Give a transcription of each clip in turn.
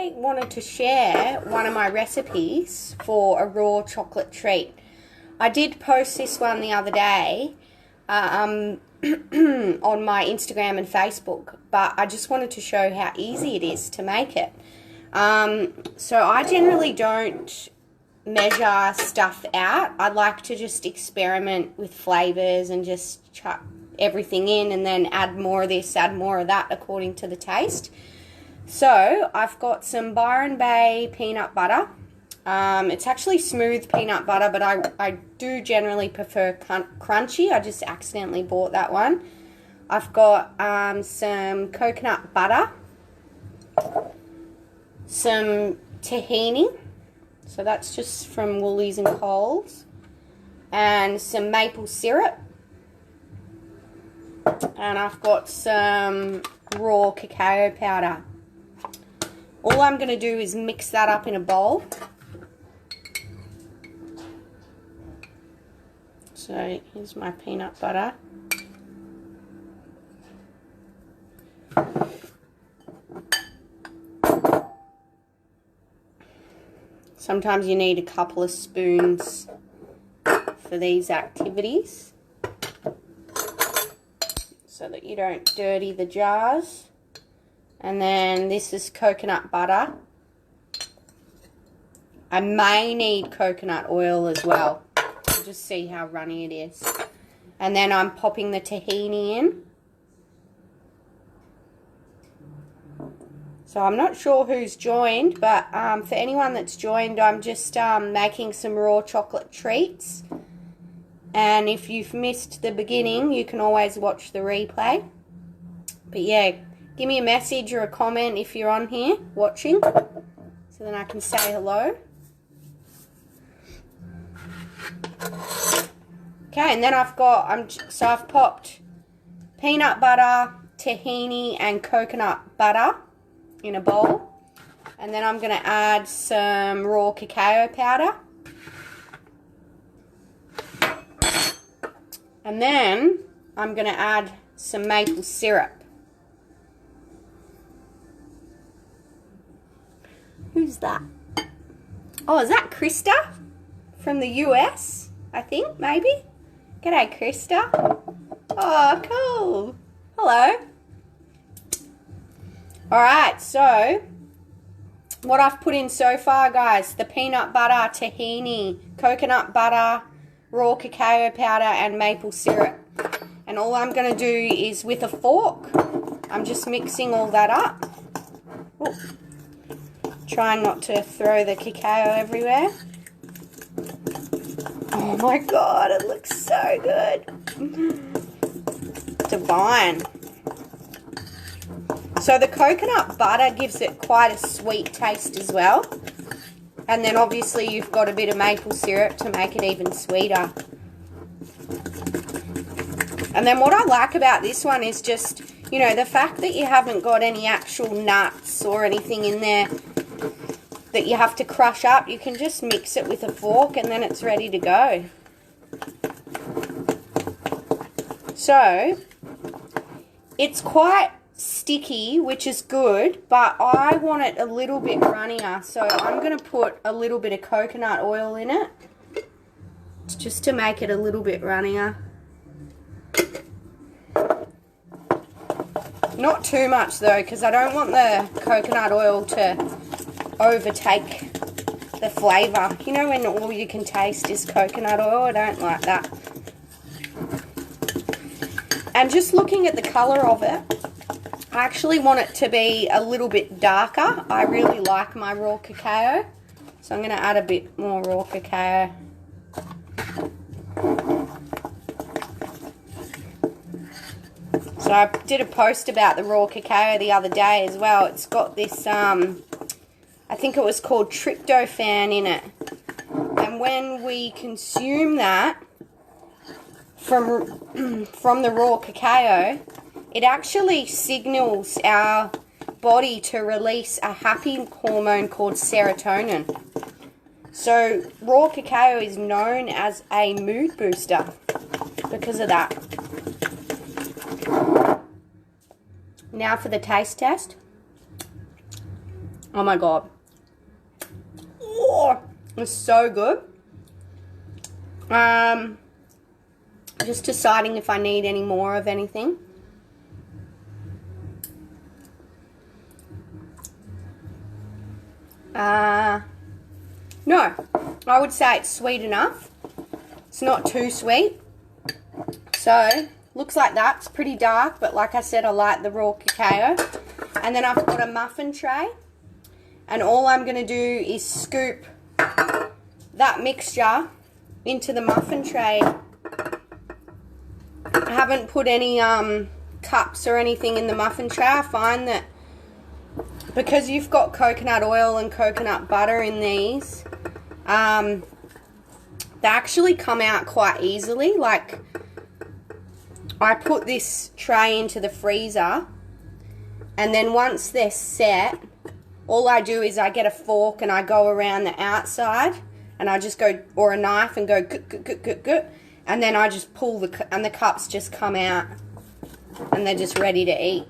I wanted to share one of my recipes for a raw chocolate treat. I did post this one the other day on my Instagram and Facebook, but I just wanted to show how easy it is to make it. So I generally don't measure stuff out. I like to just experiment with flavors and just chuck everything in and then add more of this, add more of that according to the taste. So I've got some Byron Bay peanut butter. It's actually smooth peanut butter, but I do generally prefer crunchy. I just accidentally bought that one. I've got some coconut butter, some tahini, so that's just from Woolies and Coles, and some maple syrup, and I've got some raw cacao powder. All I'm going to do is mix that up in a bowl. So here's my peanut butter. Sometimes you need a couple of spoons for these activities so that you don't dirty the jars. And then this is coconut butter. I may need coconut oil as well. Just see how runny it is. And then I'm popping the tahini in. So I'm not sure who's joined, but for anyone that's joined, I'm just making some raw chocolate treats. And if you've missed the beginning, you can always watch the replay. But yeah, give me a message or a comment if you're on here watching, so then I can say hello. Okay, and then I've popped peanut butter, tahini, and coconut butter in a bowl. And then I'm going to add some raw cacao powder. And then I'm going to add some maple syrup. Who's that? Oh, is that Krista from the US? I think, maybe. G'day, Krista. Oh, cool. Hello. Alright, so what I've put in so far, guys, the peanut butter, tahini, coconut butter, raw cacao powder, and maple syrup. And all I'm going to do is, with a fork, I'm just mixing all that up. Ooh. Trying not to throw the cacao everywhere. Oh my god, it looks so good. Divine. So the coconut butter gives it quite a sweet taste as well. And then obviously you've got a bit of maple syrup to make it even sweeter. And then what I like about this one is just, you know, the fact that you haven't got any actual nuts or anything in there that you have to crush up. You can just mix it with a fork and then it's ready to go. So it's quite sticky, which is good, but I want it a little bit runnier, so I'm going to put a little bit of coconut oil in it just to make it a little bit runnier. Not too much though, because I don't want the coconut oil to overtake the flavour. You know when all you can taste is coconut oil? I don't like that. And just looking at the colour of it, I actually want it to be a little bit darker. I really like my raw cacao, so I'm going to add a bit more raw cacao. So I did a post about the raw cacao the other day as well. It's got this I think it was called tryptophan in it. And when we consume that from the raw cacao, it actually signals our body to release a happy hormone called serotonin. So raw cacao is known as a mood booster because of that. Now for the taste test. Oh my God. Oh, it's so good. Just deciding if I need any more of anything. No, I would say it's sweet enough. It's not too sweet. So, looks like that's pretty dark, but like I said, I like the raw cacao. And then I've got a muffin tray. And all I'm going to do is scoop that mixture into the muffin tray. I haven't put any cups or anything in the muffin tray. I find that because you've got coconut oil and coconut butter in these, they actually come out quite easily. Like, I put this tray into the freezer, and then once they're set, all I do is I get a fork and I go around the outside, and I just go, or a knife, and go gut, and then I just pull and the cups just come out, and they're just ready to eat.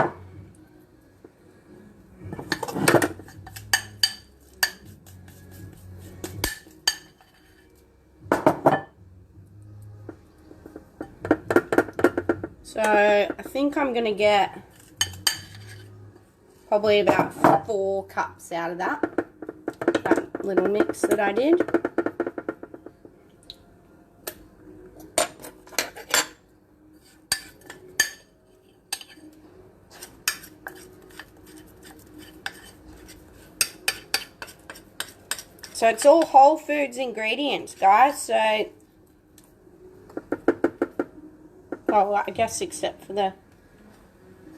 So I think I'm going to get probably about 4 cups out of that little mix that I did. So it's all whole foods ingredients, guys. So, well, I guess except for the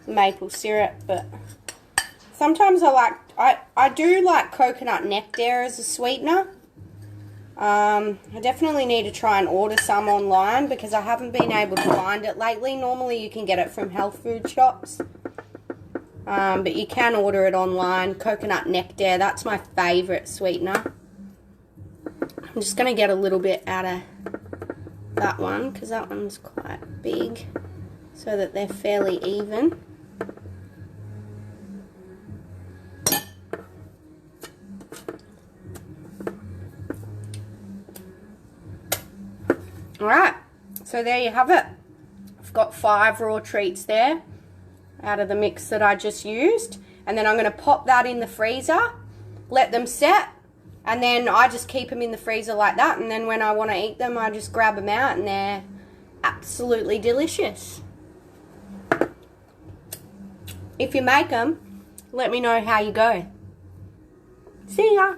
maple syrup, but sometimes I do like coconut nectar as a sweetener. I definitely need to try and order some online because I haven't been able to find it lately. Normally you can get it from health food shops. But you can order it online. Coconut nectar, that's my favourite sweetener. I'm just going to get a little bit out of that one because that one's quite big, so that they're fairly even. Alright, so there you have it. I've got 5 raw treats there out of the mix that I just used. And then I'm going to pop that in the freezer, let them set, and then I just keep them in the freezer like that. And then when I want to eat them, I just grab them out, and they're absolutely delicious. If you make them, let me know how you go. See ya!